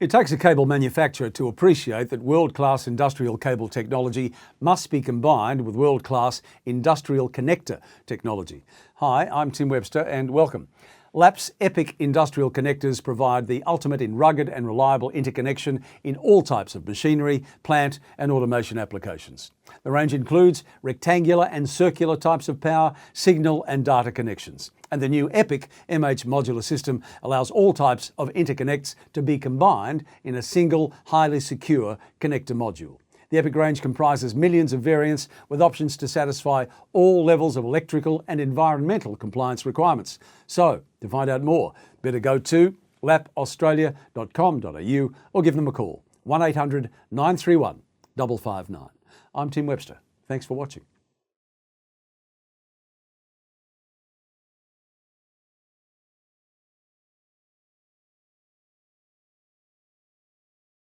It takes a cable manufacturer to appreciate that world-class industrial cable technology must be combined with world-class industrial connector technology. Hi, I'm Tim Webster and welcome. Lapp's EPIC industrial connectors provide the ultimate in rugged and reliable interconnection in all types of machinery, plant and automation applications. The range includes rectangular and circular types of power, signal and data connections. And the new EPIC MH modular system allows all types of interconnects to be combined in a single, highly secure connector module. The EPIC range comprises millions of variants with options to satisfy all levels of electrical and environmental compliance requirements. So, to find out more, better go to lappaustralia.com.au or give them a call, 1800 931 559. I'm Tim Webster. Thanks for watching.